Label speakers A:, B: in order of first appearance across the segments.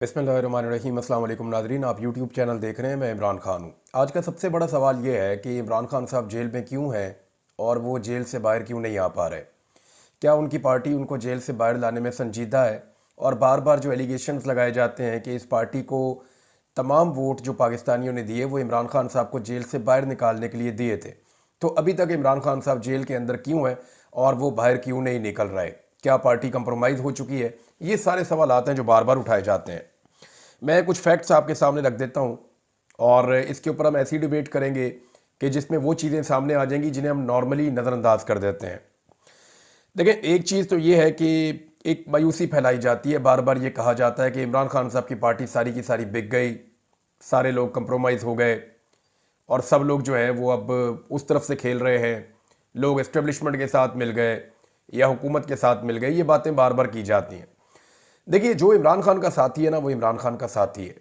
A: बिस्मिल्लाहिर्रहमानिर्रहीम। अस्सलाम वालेकुम नाज़रीन, आप यूट्यूब चैनल देख रहे हैं। मैं इमरान खान हूँ। आज का सबसे बड़ा सवाल ये है कि इमरान खान साहब जेल में क्यों हैं और वो जेल से बाहर क्यों नहीं आ पा रहे। क्या उनकी पार्टी उनको जेल से बाहर लाने में संजीदा है? और बार बार जो एलिगेशंस लगाए जाते हैं कि इस पार्टी को तमाम वोट जो पाकिस्तानियों ने दिए वो इमरान खान साहब को जेल से बाहर निकालने के लिए दिए थे, तो अभी तक इमरान खान साहब जेल के अंदर क्यों हैं और वो बाहर क्यों नहीं निकल रहे? क्या पार्टी कंप्रोमाइज़ हो चुकी है? ये सारे सवाल आते हैं जो बार बार उठाए जाते हैं। मैं कुछ फैक्ट्स आपके सामने रख देता हूँ और इसके ऊपर हम ऐसी डिबेट करेंगे कि जिसमें वो चीज़ें सामने आ जाएंगी जिन्हें हम नॉर्मली नज़रअंदाज कर देते हैं। देखिए, एक चीज़ तो ये है कि एक मायूसी फैलाई जाती है, बार बार ये कहा जाता है कि इमरान खान साहब की पार्टी सारी की सारी बिक गई, सारे लोग कंप्रोमाइज़ हो गए और सब लोग जो है वो अब उस तरफ से खेल रहे हैं, लोग एस्टेब्लिशमेंट के साथ मिल गए या हुकूमत के साथ मिल गए। ये बातें बार बार की जाती हैं। देखिए, जो इमरान खान का साथी है ना, वो इमरान खान का साथी है।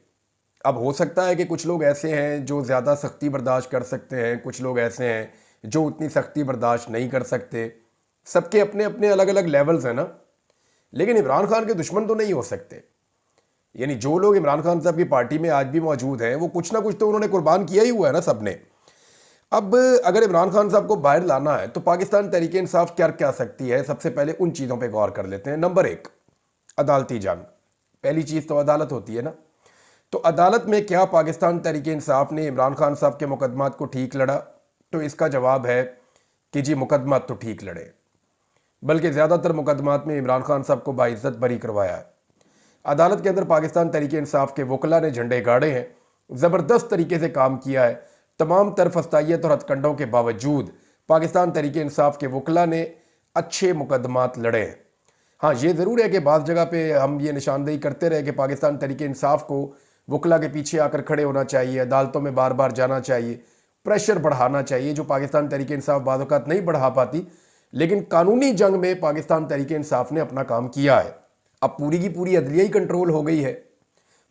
A: अब हो सकता है कि कुछ लोग ऐसे हैं जो ज़्यादा सख्ती बर्दाश्त कर सकते हैं, कुछ लोग ऐसे हैं जो उतनी सख्ती बर्दाश्त नहीं कर सकते। सबके अपने अपने अलग अलग लेवल्स हैं ना। लेकिन इमरान खान के दुश्मन तो नहीं हो सकते। यानी जो लोग इमरान खान साहब की पार्टी में आज भी मौजूद हैं, वो कुछ ना कुछ तो उन्होंने कुर्बान किया ही हुआ है ना सबने। अब अगर इमरान खान साहब को बाहर लाना है तो पाकिस्तान तहरीक इंसाफ क्या क्या सकती है, सबसे पहले उन चीज़ों पर गौर कर लेते हैं। नंबर एक, अदालती जंग। पहली चीज़ तो अदालत होती है ना। तो अदालत में क्या पाकिस्तान तहरीक इंसाफ ने इमरान खान साहब के मुकदमात को ठीक लड़ा? तो इसका जवाब है कि जी, मुकदमात तो ठीक लड़े, बल्कि ज़्यादातर मुकदमात में इमरान खान साहब को बाइज्जत बरी करवाया है। अदालत के अंदर पाकिस्तान तहरीक इंसाफ के वकला ने झंडे गाड़े हैं, ज़बरदस्त तरीके से काम किया है। तमाम तरफस्तायत और हथकंडों के बावजूद पाकिस्तान तहरीक इंसाफ के वकला ने अच्छे मुकदमात लड़े हैं। हाँ, ये ज़रूर है कि बाज़ जगह पे हम ये निशानदेही करते रहे कि पाकिस्तान तहरीक इंसाफ को वकला के पीछे आकर खड़े होना चाहिए, अदालतों में बार बार जाना चाहिए, प्रेशर बढ़ाना चाहिए, जो पाकिस्तान तहरीक इंसाफ बाज़ औक़ात नहीं बढ़ा पाती। लेकिन कानूनी जंग में पाकिस्तान तहरीक इंसाफ ने अपना काम किया है। अब पूरी की पूरी अदलिया ही कंट्रोल हो गई है,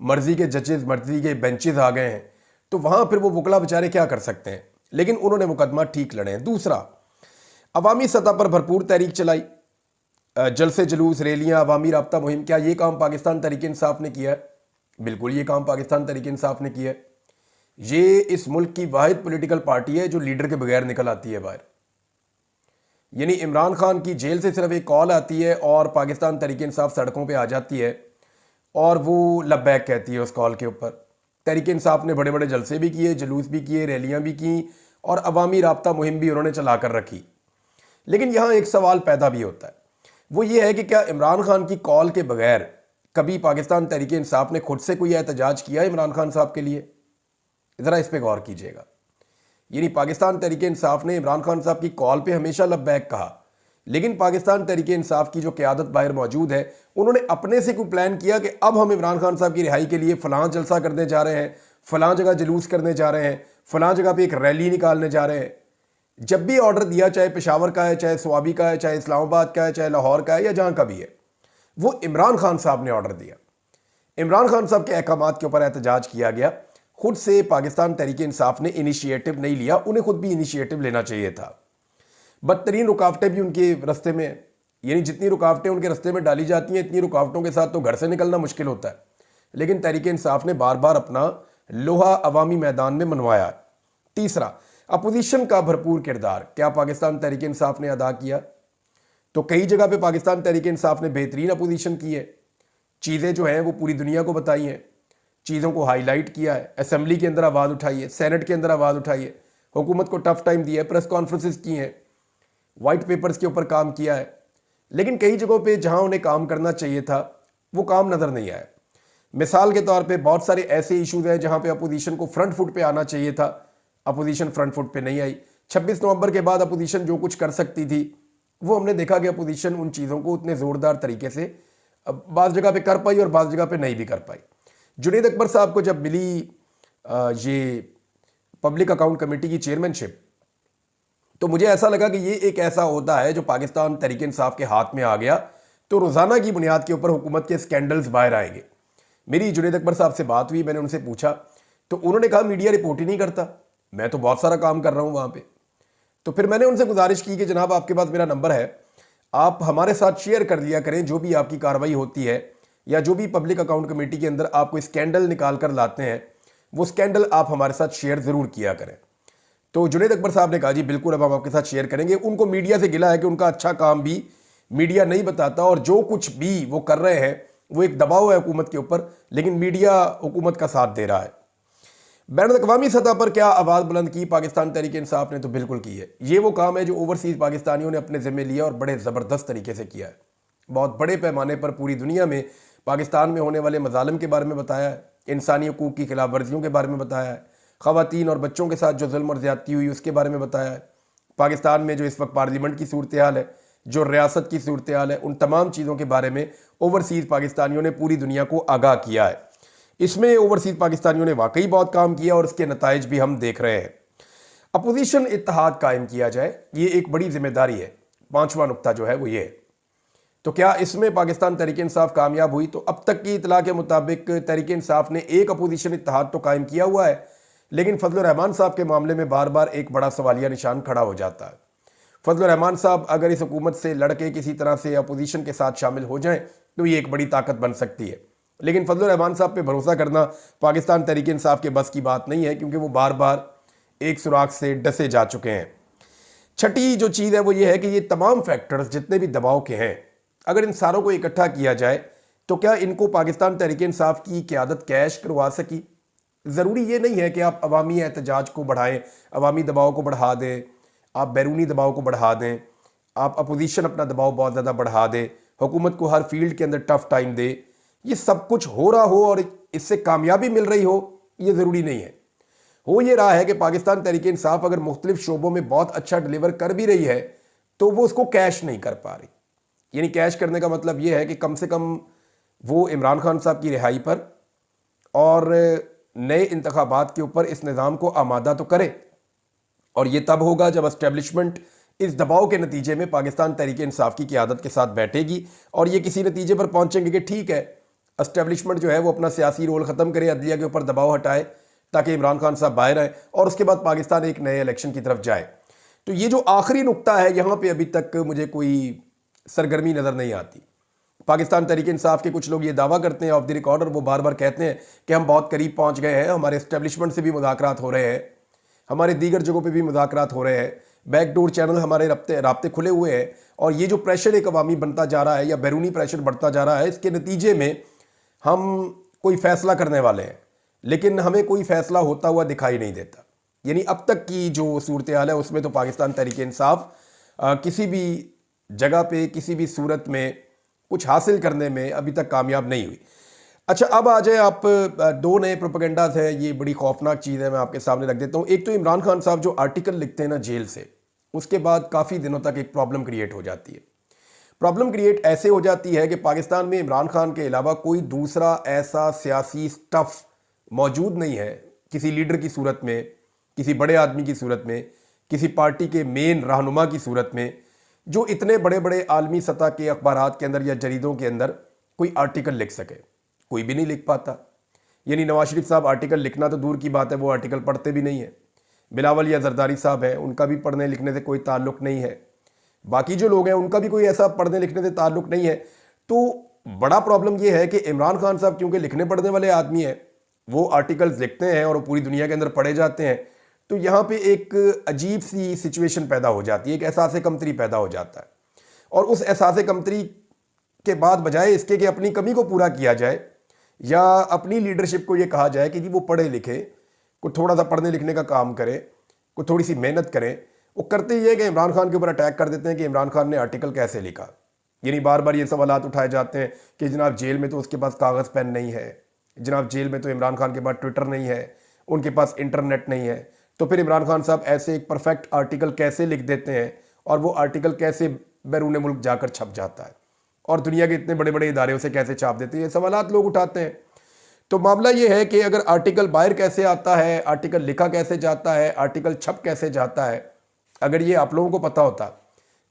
A: मर्जी के जजेस, मर्जी के बेंचेस आ गए हैं, तो वहाँ फिर वो वकला बेचारे क्या कर सकते हैं। लेकिन उन्होंने मुकदमा ठीक लड़े हैं। दूसरा, अवामी सतह पर भरपूर तहरीक चलाई, जलसे जुलूस, रैलियां, अवामी राब्ता मुहिम। क्या ये काम पाकिस्तान तहरीक इंसाफ ने किया है? बिल्कुल, ये काम पाकिस्तान तहरीक इंसाफ ने किया है। ये इस मुल्क की वाहिद पॉलिटिकल पार्टी है जो लीडर के बगैर निकल आती है बाहर। यानी इमरान खान की जेल से सिर्फ एक कॉल आती है और पाकिस्तान तहरीक इंसाफ सड़कों पे आ जाती है और वो लब्बैक कहती है उस कॉल के ऊपर। तहरीक इंसाफ ने बड़े बड़े जलसे भी किए, जुलूस भी किए, रैलियां भी की और अवामी राब्ता मुहिम भी उन्होंने चला कर रखी। लेकिन यहाँ एक सवाल पैदा भी होता है, वो ये है कि क्या इमरान खान की कॉल के बगैर कभी पाकिस्तान तहरीक इंसाफ ने खुद से कोई एहतजाज किया इमरान खान साहब के लिए? ज़रा इस पर गौर कीजिएगा। यानी पाकिस्तान तहरीक इंसाफ ने इमरान खान साहब की कॉल पे हमेशा लब्बैक कहा, लेकिन पाकिस्तान तहरीक इंसाफ की जो क़यादत बाहर मौजूद है, उन्होंने अपने से कोई प्लान किया कि अब हम इमरान खान साहब की रिहाई के लिए फ़लाँ जलसा करने जा रहे हैं, फ़लाँ जगह जुलूस करने जा रहे हैं, फ़लाँ जगह पर एक रैली निकालने जा रहे हैं। जब भी ऑर्डर दिया, चाहे पेशावर का है, चाहे स्वाबी का है, चाहे इस्लामाबाद का है, चाहे लाहौर का है या जहाँ का भी है, वो इमरान खान साहब ने ऑर्डर दिया। इमरान खान साहब के अहकामात के ऊपर एहतजाज किया गया। खुद से पाकिस्तान तहरीक इंसाफ ने इनिशिएटिव नहीं लिया, उन्हें खुद भी इनिशिएटिव लेना चाहिए था। बदतरीन रुकावटें भी उनके रास्ते में, यानी जितनी रुकावटें उनके रास्ते में डाली जाती हैं, इतनी रुकावटों के साथ तो घर से निकलना मुश्किल होता है। लेकिन तहरीक इंसाफ ने बार बार अपना लोहा अवामी मैदान में मनवाया। तीसरा, अपोजिशन का भरपूर किरदार क्या पाकिस्तान तहरीक इंसाफ ने अदा किया? तो कई जगह पे पाकिस्तान तहरीक इंसाफ ने बेहतरीन अपोजिशन की है, चीज़ें जो हैं वो पूरी दुनिया को बताई हैं, चीज़ों को हाईलाइट किया है, असेंबली के अंदर आवाज़ उठाई है, सेनेट के अंदर आवाज़ उठाई है, हुकूमत को टफ टाइम दिया है, प्रेस कॉन्फ्रेंसेस की हैं, वाइट पेपर्स के ऊपर काम किया है। लेकिन कई जगहों पे जहां उन्हें काम करना चाहिए था वो काम नज़र नहीं आया। मिसाल के तौर पे बहुत सारे ऐसे इशूज़ हैं जहां पे अपोजिशन को फ्रंट फुट पे आना चाहिए था, अपोजिशन फ्रंट फुट पे नहीं आई। 26 नवंबर के बाद अपोजिशन जो कुछ कर सकती थी वो हमने देखा कि अपोजिशन उन चीज़ों को उतने ज़ोरदार तरीके से बाज़ जगह पे कर पाई और बाज़ जगह पे नहीं भी कर पाई। जुनैद अकबर साहब को जब मिली ये पब्लिक अकाउंट कमेटी की चेयरमैनशिप, तो मुझे ऐसा लगा कि ये एक ऐसा होता है जो पाकिस्तान तहरीक इंसाफ के हाथ में आ गया तो रोज़ाना की बुनियाद के ऊपर हुकूमत के स्कैंडल्स बाहर आएंगे। मेरी जुनैद अकबर साहब से बात हुई, मैंने उनसे पूछा तो उन्होंने कहा मीडिया रिपोर्ट ही नहीं करता, मैं तो बहुत सारा काम कर रहा हूँ वहाँ पे। तो फिर मैंने उनसे गुजारिश की कि जनाब, आपके पास मेरा नंबर है, आप हमारे साथ शेयर कर लिया करें जो भी आपकी कार्रवाई होती है या जो भी पब्लिक अकाउंट कमेटी के अंदर आप कोई स्कैंडल निकाल कर लाते हैं, वो स्कैंडल आप हमारे साथ शेयर ज़रूर किया करें। तो जुनैद अकबर साहब ने कहा जी बिल्कुल, अब हम आपके साथ शेयर करेंगे। उनको मीडिया से गिला है कि उनका अच्छा काम भी मीडिया नहीं बताता, और जो कुछ भी वो कर रहे हैं वो एक दबाव है हुकूमत के ऊपर, लेकिन मीडिया हुकूमत का साथ दे रहा है। बैनुल-अक़वामी सतह पर क्या आवाज़ बुलंद की पाकिस्तान तहरीक इंसाफ ने? तो बिल्कुल की है। ये वो काम है जो ओवरसीज़ पाकिस्तानियों ने अपने ज़िम्मे लिया और बड़े ज़बरदस्त तरीके से किया है। बहुत बड़े पैमाने पर पूरी दुनिया में पाकिस्तान में होने वाले मज़ालिम के बारे में बताया है, इंसानी हकूक़ की खिलाफ वर्जियों के बारे में बताया है, ख़वातीन और बच्चों के साथ जो जुल्म और ज़्यादती हुई उसके बारे में बताया है, पाकिस्तान में जो इस वक्त पार्लियामेंट की सूरत हाल है, जो रियासत की सूरत हाल है, उन तमाम चीज़ों के बारे में ओवरसीज़ पाकिस्तानियों ने पूरी दुनिया को आगाह किया है। इसमें ओवरसीज़ पाकिस्तानियों ने वाकई बहुत काम किया और इसके नताइज भी हम देख रहे हैं। अपोजिशन इत्तेहाद कायम किया जाए, ये एक बड़ी जिम्मेदारी है। 5वां नुक्ता जो है वो ये है। तो क्या इसमें पाकिस्तान तहरीक इंसाफ कामयाब हुई? तो अब तक की इतला के मुताबिक तहरीक इंसाफ ने एक अपोजिशन इत्तेहाद तो कायम किया हुआ है, लेकिन फजल रहमान साहब के मामले में बार बार एक बड़ा सवालिया निशान खड़ा हो जाता है। फजल रहमान साहब अगर इस हुकूमत से लड़के किसी तरह से अपोजिशन के साथ शामिल हो जाएं तो ये एक बड़ी ताकत बन सकती है, लेकिन फजल रहमान साहब पे भरोसा करना पाकिस्तान तहरीक इंसाफ के बस की बात नहीं है, क्योंकि वो बार बार एक सुराख से डसे जा चुके हैं। छठी जो चीज़ है वो ये है कि ये तमाम फैक्टर्स जितने भी दबाव के हैं, अगर इन सारों को इकट्ठा किया जाए तो क्या इनको पाकिस्तान तहरीक इंसाफ की क़यादत कैश करवा सकी? ज़रूरी ये नहीं है कि आप अवामी एहतजाज को बढ़ाएं, अवामी दबाव को बढ़ा दें, आप बैरूनी दबाव को बढ़ा दें, आप अपोजिशन अपना दबाव बहुत ज़्यादा बढ़ा दें, हुकूमत को हर फील्ड के अंदर टफ टाइम दे। ये सब कुछ हो रहा हो और इससे कामयाबी मिल रही हो, ये ज़रूरी नहीं है। हो ये रहा है कि पाकिस्तान तहरीक इंसाफ अगर मुख्तलिफ शोबों में बहुत अच्छा डिलीवर कर भी रही है तो वो उसको कैश नहीं कर पा रही। यानी कैश करने का मतलब ये है कि कम से कम वो इमरान खान साहब की रिहाई पर और नए इंतखाबात के ऊपर इस निज़ाम को आमादा तो करे, और ये तब होगा जब एस्टेब्लिशमेंट इस दबाव के नतीजे में पाकिस्तान तहरीक इंसाफ की क़यादत के साथ बैठेगी और ये किसी नतीजे पर पहुंचेंगे कि ठीक है, एस्टेब्लिशमेंट जो है वो अपना सियासी रोल ख़त्म करे, अदलिया के ऊपर दबाव हटाए ताकि इमरान खान साहब बाहर आए और उसके बाद पाकिस्तान एक नए इलेक्शन की तरफ जाए। तो ये जो आखिरी नुक्ता है, यहाँ पर अभी तक मुझे कोई सरगर्मी नज़र नहीं आती। पाकिस्तान तहरीक इंसाफ के कुछ लोग ये दावा करते हैं ऑफ द रिकॉर्ड, और वो बार बार कहते हैं कि हम बहुत करीब पहुंच गए हैं, हमारे एस्टेब्लिशमेंट से भी मुज़ाकरात हो रहे हैं, हमारे दीगर जगहों पे भी मुज़ाकरात हो रहे हैं, बैकडोर चैनल हमारे राब्ते खुले हुए हैं, और ये जो प्रेशर एक अवामी बनता जा रहा है या बैरूनी प्रेशर बढ़ता जा रहा है, इसके नतीजे में हम कोई फ़ैसला करने वाले हैं, लेकिन हमें कोई फ़ैसला होता हुआ दिखाई नहीं देता। यानी अब तक की जो सूरत हाल है उसमें तो पाकिस्तान तहरीक इंसाफ किसी भी जगह पे किसी भी सूरत में कुछ हासिल करने में अभी तक कामयाब नहीं हुई। अच्छा, अब आ जाए आप, दो नए प्रोपेगेंडाज हैं, ये बड़ी खौफनाक चीज़ है, मैं आपके सामने रख देता हूँ। एक तो इमरान खान साहब जो आर्टिकल लिखते हैं ना जेल से, उसके बाद काफ़ी दिनों तक एक प्रॉब्लम क्रिएट हो जाती है। प्रॉब्लम क्रिएट ऐसे हो जाती है कि पाकिस्तान में इमरान खान के अलावा कोई दूसरा ऐसा सियासी स्टफ मौजूद नहीं है, किसी लीडर की सूरत में, किसी बड़े आदमी की सूरत में, किसी पार्टी के मेन रहनुमा की सूरत में, जो इतने बड़े बड़े आलमी सतह के अखबारात के अंदर या जरीदों के अंदर कोई आर्टिकल लिख सके। कोई भी नहीं लिख पाता। यानी नवाज शरीफ साहब आर्टिकल लिखना तो दूर की बात है, वो आर्टिकल पढ़ते भी नहीं है। बिलावल या जरदारी साहब हैं, उनका भी पढ़ने लिखने से कोई ताल्लुक़ नहीं है। बाकी जो लोग हैं उनका भी कोई ऐसा पढ़ने लिखने से ताल्लुक़ नहीं है। तो बड़ा प्रॉब्लम ये है कि इमरान खान साहब क्योंकि लिखने पढ़ने वाले आदमी हैं, वो आर्टिकल्स लिखते हैं और वो पूरी दुनिया के अंदर पढ़े जाते हैं। तो यहाँ पे एक अजीब सी सिचुएशन पैदा हो जाती है, एक एहसास कमतरी पैदा हो जाता है, और उस एहसास कमतरी के बाद बजाय इसके कि अपनी कमी को पूरा किया जाए या अपनी लीडरशिप को ये कहा जाए कि जी वो पढ़े लिखे, को थोड़ा सा पढ़ने लिखने का काम करें, को थोड़ी सी मेहनत करें, वो करते ये कि इमरान खान के ऊपर अटैक कर देते हैं कि इमरान खान ने आर्टिकल कैसे लिखा। यानी बार बार ये सवालात उठाए जाते हैं कि जनाब जेल में तो उसके पास कागज़ पेन नहीं है, जनाब जेल में तो इमरान खान के पास ट्विटर नहीं है, उनके पास इंटरनेट नहीं है, तो फिर इमरान खान साहब ऐसे एक परफेक्ट आर्टिकल कैसे लिख देते हैं और वो आर्टिकल कैसे बैरून मुल्क जाकर छप जाता है और दुनिया के इतने बड़े बड़े इदारे उसे कैसे छाप देते हैं, ये सवालात लोग उठाते हैं। तो मामला ये है कि अगर आर्टिकल बाहर कैसे आता है, आर्टिकल लिखा कैसे जाता है, आर्टिकल छप कैसे जाता है, अगर ये आप लोगों को पता होता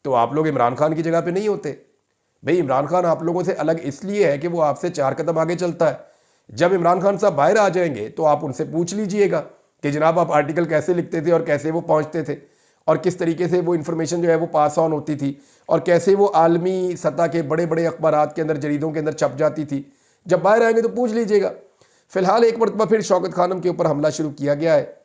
A: तो आप लोग इमरान खान की जगह पे नहीं होते। भाई इमरान खान आप लोगों से अलग इसलिए है कि वो आपसे 4 कदम आगे चलता है। जब इमरान खान साहब बाहर आ जाएंगे तो आप उनसे पूछ लीजिएगा कि जनाब आप आर्टिकल कैसे लिखते थे और कैसे वो पहुंचते थे और किस तरीके से वो इन्फॉर्मेशन जो है वो पास ऑन होती थी और कैसे वो आलमी सतह के बड़े बड़े अखबारात के अंदर, जरीदों के अंदर छप जाती थी। जब बाहर आएंगे तो पूछ लीजिएगा। फिलहाल एक मरतबा फिर शौकत खानम के ऊपर हमला शुरू किया गया है।